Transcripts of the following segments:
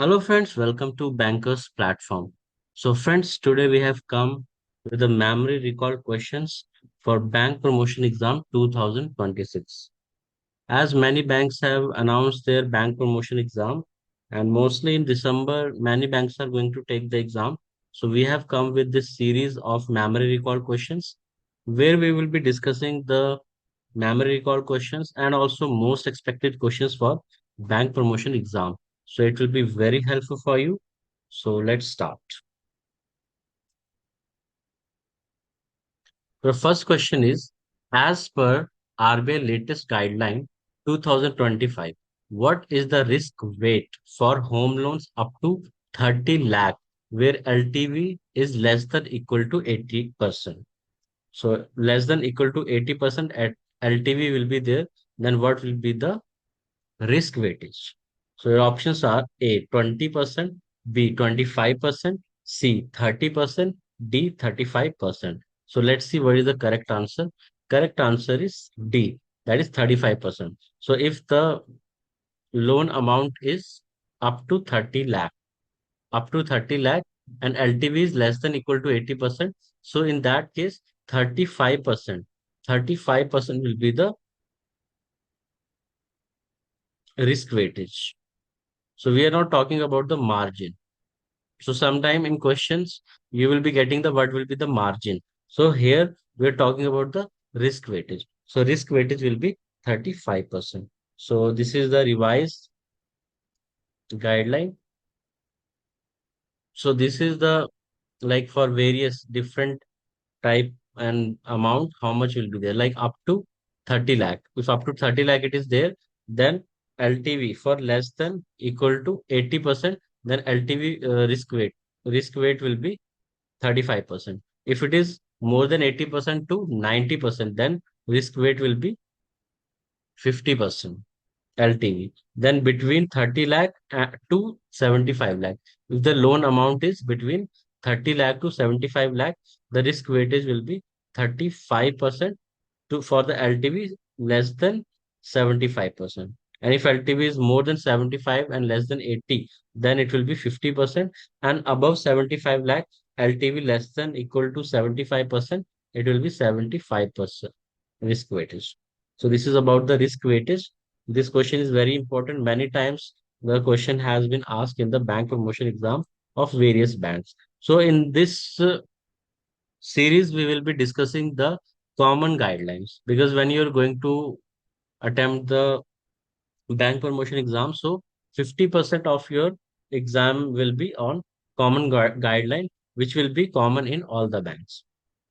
Hello friends, welcome to Bankers Platform. So friends, today we have come with the memory recall questions for Bank Promotion Exam 2026. As many banks have announced their bank promotion exam, and mostly in December, many banks are going to take the exam. So we have come with this series of memory recall questions where we will be discussing the memory recall questions and also most expected questions for bank promotion exam. So it will be very helpful for you. So let's start. The first question is, as per RBI latest guideline 2025, what is the risk weight for home loans up to 30 lakh where LTV is less than equal to 80%? So less than equal to 80% at LTV will be there. Then what will be the risk weightage? So your options are A 20%, B 25%, C 30%, D 35%. So let's see what is the correct answer. Correct answer is D, that is 35%. So if the loan amount is up to 30 lakh, up to 30 lakh and LTV is less than equal to 80%, so in that case 35%, 35% will be the risk weightage. So we are not talking about the margin. So sometime in questions, you will be getting the what will be the margin. So here we are talking about the risk weightage. So risk weightage will be 35%. So this is the revised guideline. So this is the like for various different type and amount, how much will be there? Like up to 30 lakh. If up to 30 lakh it is there, then LTV for less than equal to 80%, then LTV risk weight will be 35%. If it is more than 80% to 90%, then risk weight will be 50%. LTV. Then between 30 lakh to 75 lakh. If the loan amount is between 30 lakh to 75 lakh, the risk weightage will be 35% to for the LTV less than 75%. And if LTV is more than 75 and less than 80, then it will be 50%. And above 75 lakh, LTV less than equal to 75%, it will be 75% risk weightage. So this is about the risk weightage. This question is very important. Many times the question has been asked in the bank promotion exam of various banks. So in this series, we will be discussing the common guidelines because when you're going to attempt the bank promotion exam, so 50% of your exam will be on common guideline, which will be common in all the banks.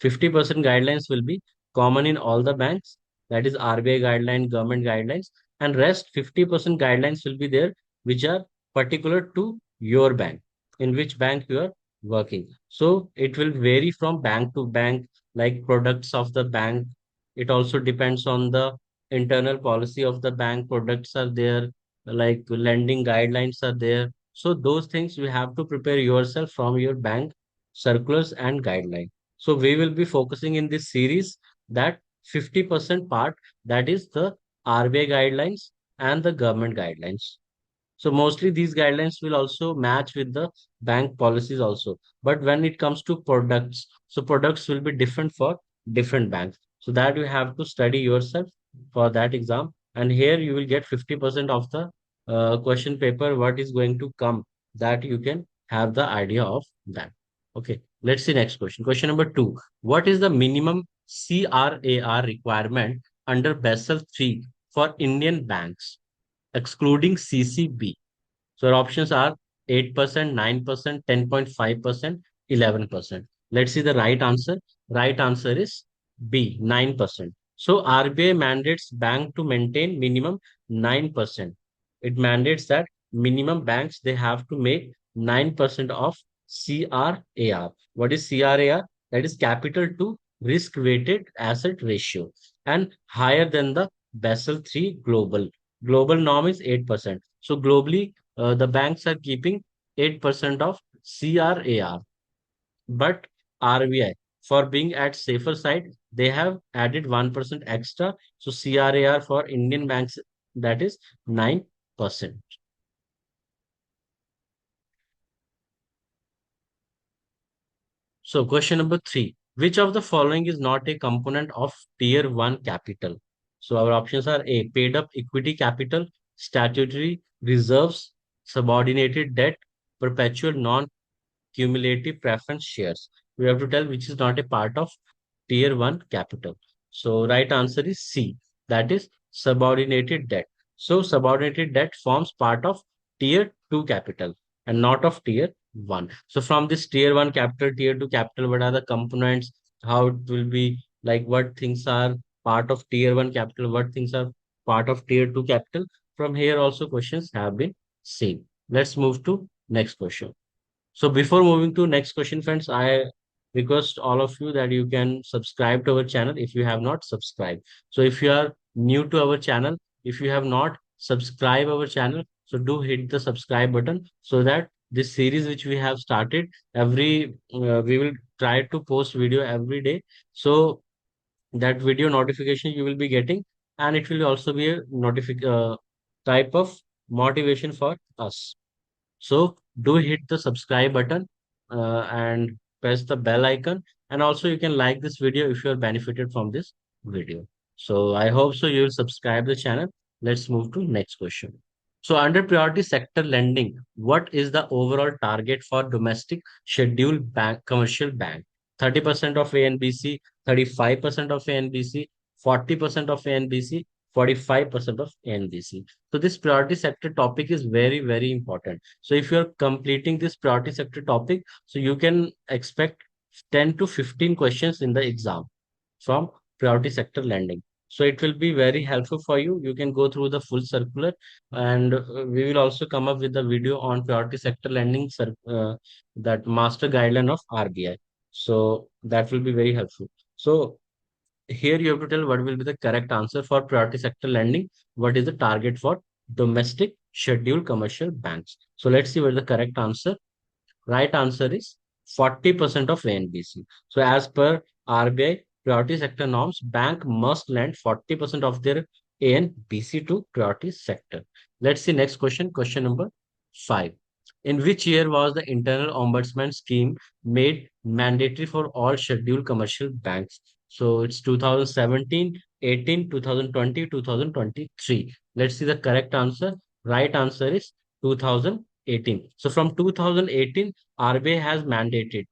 50% guidelines will be common in all the banks, that is RBI guideline, government guidelines, and rest 50% guidelines will be there, which are particular to your bank, in which bank you are working. So it will vary from bank to bank, like products of the bank. It also depends on the internal policy of the bank. Products are there, like lending guidelines are there. So those things you have to prepare yourself from your bank circulars and guidelines. So we will be focusing in this series that 50% part, that is the RBI guidelines and the government guidelines. So mostly these guidelines will also match with the bank policies also. But when it comes to products, so products will be different for different banks. So that you have to study yourself for that exam. And here you will get 50% of the question paper, what is going to come, that you can have the idea of that. Okay, let's see next question. Question number two. What is the minimum CRAR requirement under Basel III for Indian banks, excluding CCB? So our options are 8%, 9%, 10.5%, 11%. Let's see the right answer. Right answer is B, 9%. So RBI mandates bank to maintain minimum 9%. It mandates that minimum banks, they have to make 9% of CRAR. What is CRAR? That is capital to risk weighted asset ratio and higher than the Basel III global. Global norm is 8%. So globally, the banks are keeping 8% of CRAR. But RBI, for being at safer side, they have added 1% extra. So CRAR for Indian banks, that is 9%. So question number three, which of the following is not a component of tier one capital? So our options are A, paid up equity capital, statutory reserves, subordinated debt, perpetual non-cumulative preference shares. We have to tell which is not a part of tier one capital. So right answer is C, that is subordinated debt. So subordinated debt forms part of tier two capital and not of tier one. So from this tier one capital, tier two capital, what are the components? How it will be like what things are part of tier one capital, what things are part of tier two capital. From here also questions have been seen. Let's move to next question. So before moving to next question, friends, I request all of you that you can subscribe to our channel if you have not subscribed. So if you are new to our channel, if you have not subscribed our channel, so do hit the subscribe button so that this series which we have started we will try to post video every day. So that video notification you will be getting, and it will also be a type of motivation for us. So do hit the subscribe button and press the bell icon. And also you can like this video if you are benefited from this video. So I hope so you will subscribe the channel. Let's move to next question. So under priority sector lending, what is the overall target for domestic scheduled bank commercial bank? 30% of ANBC, 35% of ANBC, 40% of ANBC, 45% of ANBC. So this priority sector topic is very, very important. So if you're completing this priority sector topic, so you can expect 10 to 15 questions in the exam from priority sector lending. So it will be very helpful for you. You can go through the full circular, and we will also come up with a video on priority sector lending, that master guideline of RBI. So that will be very helpful. So here you have to tell what will be the correct answer for priority sector lending. What is the target for domestic scheduled commercial banks? So let's see what is the correct answer. Right answer is 40% of ANBC. So as per RBI priority sector norms, bank must lend 40% of their ANBC to priority sector. Let's see next question. Question number 5. In which year was the internal ombudsman scheme made mandatory for all scheduled commercial banks? So it's 2017, 18, 2020, 2023. Let's see the correct answer. Right answer is 2018. So from 2018, RBI has mandated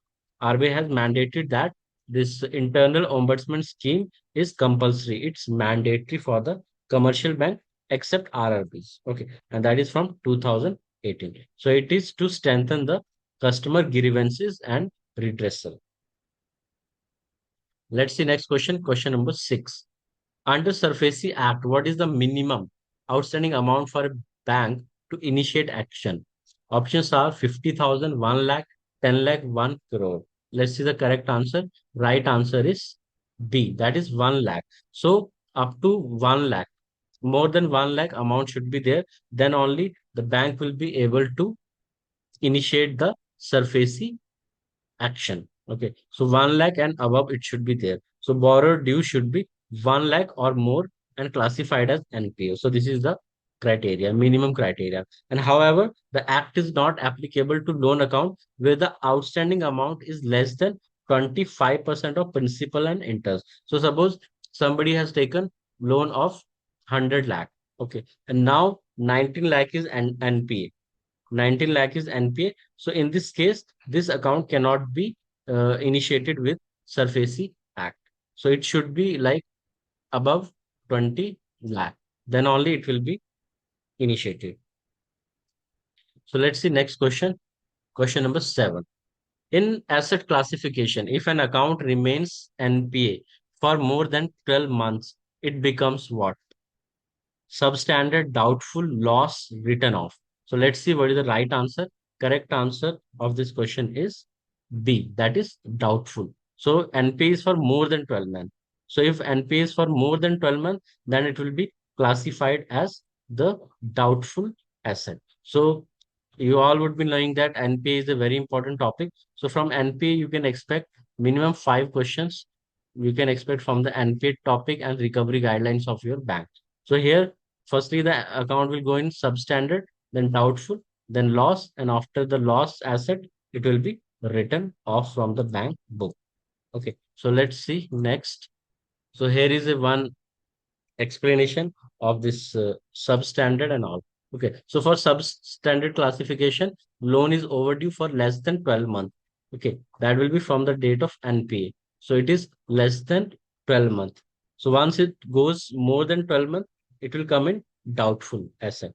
that this internal ombudsman scheme is compulsory. It's mandatory for the commercial bank except RRBs. Okay, and that is from 2018. So it is to strengthen the customer grievances and redressal. Let's see next question. Question number 6. Under SURFACE Act, what is the minimum outstanding amount for a bank to initiate action? Options are 50,000, 1 lakh, 10 lakh, 1 crore. Let's see the correct answer. Right answer is B, that is 1 lakh. So up to 1 lakh, more than 1 lakh amount should be there. Then only the bank will be able to initiate the SURFACE action. Okay. So 1 lakh and above it should be there. So borrower due should be 1 lakh or more and classified as NPA. So this is the criteria, minimum criteria. And however, the act is not applicable to loan account where the outstanding amount is less than 25% of principal and interest. So suppose somebody has taken loan of 100 lakh. Okay. And now 19 lakh is NPA. 19 lakh is NPA. So in this case, this account cannot be initiated with SURFACE Act. So it should be like above 20 lakh. Then only it will be initiated. So let's see next question. Question number 7. In asset classification, if an account remains NPA for more than 12 months, it becomes what? Substandard, doubtful, loss, written off. So let's see what is the right answer. Correct answer of this question is B, that is doubtful. So NPA is for more than 12 months. So if NPA is for more than 12 months, then it will be classified as the doubtful asset. So you all would be knowing that NPA is a very important topic. So from NPA, you can expect minimum 5 questions. You can expect from the NPA topic and recovery guidelines of your bank. So here, firstly, the account will go in substandard, then doubtful, then loss, and after the loss asset, it will be written off from the bank book. Okay, so let's see next. So here is a one explanation of this substandard and all. Okay, so for substandard classification, loan is overdue for less than 12 months. Okay, that will be from the date of NPA. So it is less than 12 months. So once it goes more than 12 months, it will come in doubtful asset.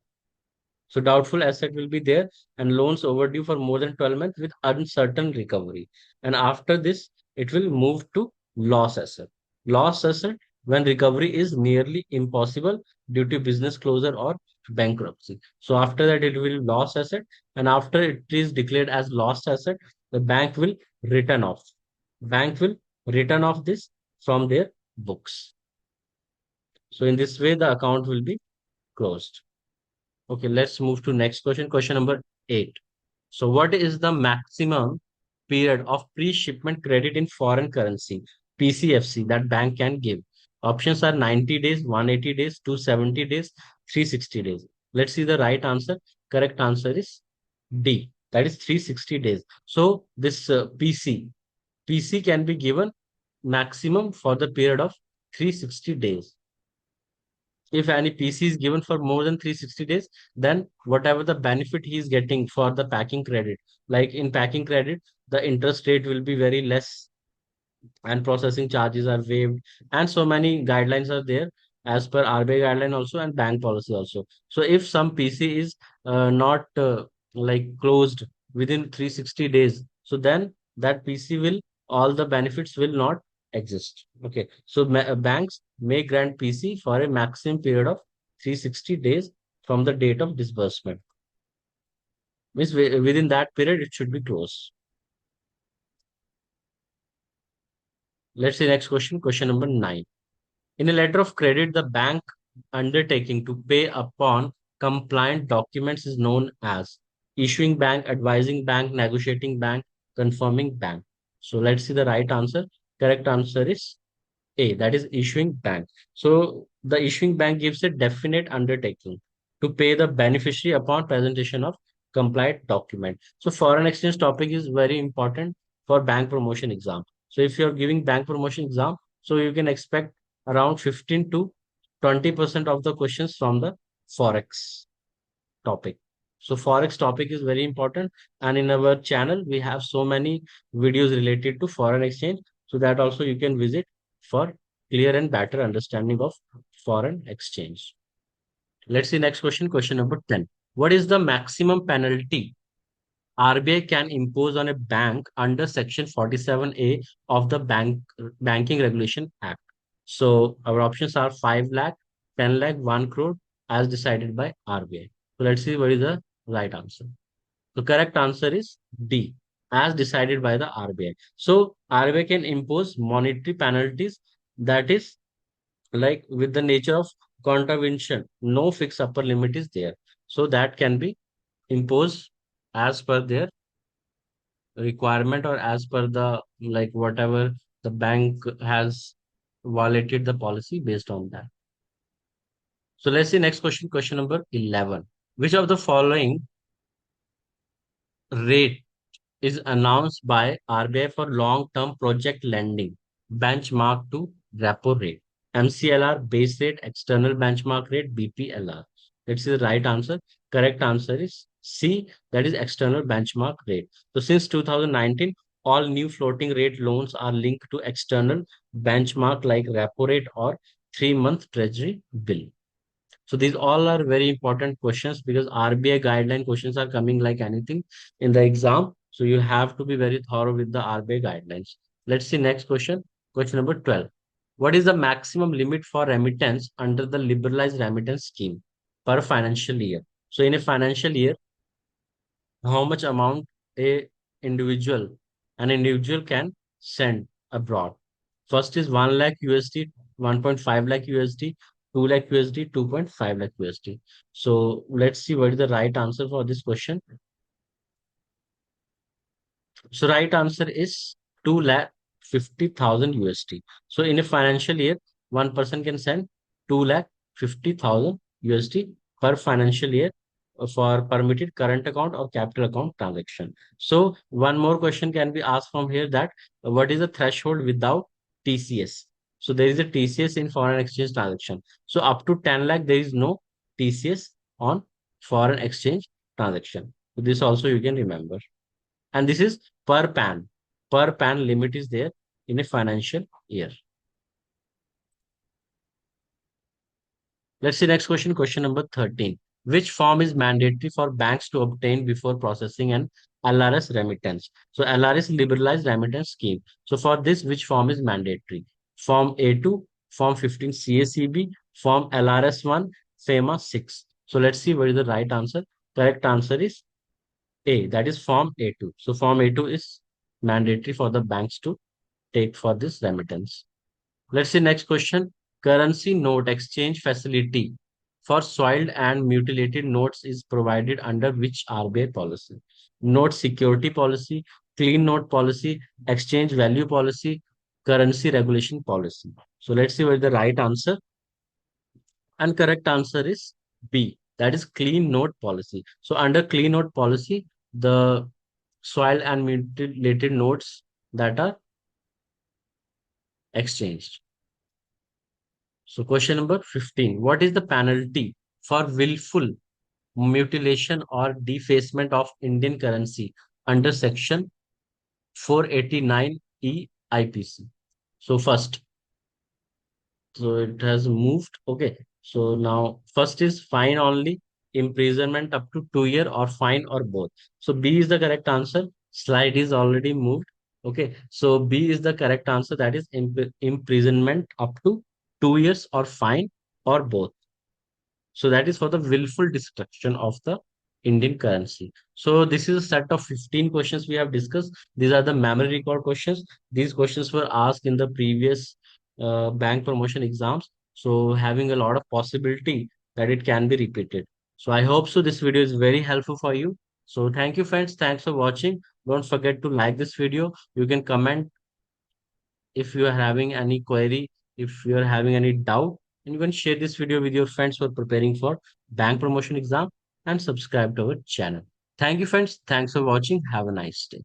So doubtful asset will be there and loans overdue for more than 12 months with uncertain recovery. And after this, it will move to loss asset. Loss asset when recovery is nearly impossible due to business closure or bankruptcy. So after that, it will loss asset. And after it is declared as lost asset, the bank will return off. Bank will return off this from their books. So in this way, the account will be closed. Okay, let's move to next question. Question number 8. So what is the maximum period of pre-shipment credit in foreign currency, PCFC, that bank can give? Options are 90 days, 180 days, 270 days, 360 days. Let's see the right answer. Correct answer is D. That is 360 days. So this PC can be given maximum for the period of 360 days. If any PC is given for more than 360 days, then whatever the benefit he is getting for the packing credit, like in packing credit, the interest rate will be very less and processing charges are waived, and so many guidelines are there as per RBI guideline also and bank policy also. So if some PC is not like closed within 360 days, so then that PC will, all the benefits will not exist. Okay, so banks may grant PC for a maximum period of 360 days from the date of disbursement. Means within that period it should be closed. Let's see next question, question number 9. In a letter of credit, the bank undertaking to pay upon compliant documents is known as issuing bank, advising bank, negotiating bank, confirming bank. So let's see the right answer. Correct answer is A, that is issuing bank. So the issuing bank gives a definite undertaking to pay the beneficiary upon presentation of compliant document. So foreign exchange topic is very important for bank promotion exam. So if you're giving bank promotion exam, so you can expect around 15 to 20% of the questions from the forex topic. So forex topic is very important, and in our channel we have so many videos related to foreign exchange, so that also you can visit for clear and better understanding of foreign exchange. Let's see next question, question number 10. What is the maximum penalty RBI can impose on a bank under Section 47A of the Banking Regulation Act? So our options are 5 lakh, 10 lakh, 1 crore as decided by RBI. So let's see what is the right answer. The correct answer is D, as decided by the RBI. So RBI can impose monetary penalties, that is like with the nature of contravention. No fixed upper limit is there. So that can be imposed as per their requirement or as per the like whatever the bank has violated the policy based on that. So let's see next question, question number 11. Which of the following rate is announced by RBI for long-term project lending, benchmark to repo rate, MCLR, base rate, external benchmark rate, BPLR? Let's see the right answer. Correct answer is C, that is external benchmark rate. So since 2019, all new floating rate loans are linked to external benchmark like repo rate or 3-month treasury bill. So these all are very important questions because RBI guideline questions are coming like anything in the exam. So you have to be very thorough with the RBI guidelines. Let's see next question. Question number 12. What is the maximum limit for remittance under the liberalized remittance scheme per financial year? So in a financial year, how much amount a individual an individual can send abroad? First is 1 lakh USD, 1.5 lakh USD, 2 lakh USD, 2.5 lakh USD. So let's see what is the right answer for this question. So right answer is 2 lakh 50,000 USD. So in a financial year, one person can send 2 lakh 50,000 USD per financial year for permitted current account or capital account transaction. So one more question can be asked from here, that what is the threshold without TCS? So there is a TCS in foreign exchange transaction. So up to 10 lakh, there is no TCS on foreign exchange transaction. So this also you can remember. And this is per PAN. Per PAN limit is there in a financial year. Let's see next question, question number 13. Which form is mandatory for banks to obtain before processing an LRS remittance? So LRS liberalized remittance scheme. So for this, which form is mandatory? Form A2, Form 15 CACB, Form LRS1, FEMA 6. So let's see what is the right answer. Correct answer is A, that is Form A2. So Form A2 is mandatory for the banks to take for this remittance. Let's see next question. Currency note exchange facility for soiled and mutilated notes is provided under which RBI policy? Note security policy, clean note policy, exchange value policy, currency regulation policy. So let's see what is the right answer. And correct answer is B. That is clean note policy. So under clean note policy, the soiled and mutilated notes that are exchanged. So question number 15. What is the penalty for willful mutilation or defacement of Indian currency under section 489E IPC? So first, so it has moved. Okay. So now first is fine only, imprisonment up to 2 year, or fine or both. So B is the correct answer. Slide is already moved. Okay. So B is the correct answer. That is imprisonment up to 2 years, or fine, or both. So that is for the willful destruction of the Indian currency. So this is a set of 15 questions we have discussed. These are the memory recall questions. These questions were asked in the previous bank promotion exams. So having a lot of possibility that it can be repeated. So I hope so this video is very helpful for you. So thank you friends. Thanks for watching. Don't forget to like this video. You can comment if you are having any query, if you are having any doubt, and you can share this video with your friends who are preparing for bank promotion exam, and subscribe to our channel. Thank you, friends. Thanks for watching. Have a nice day.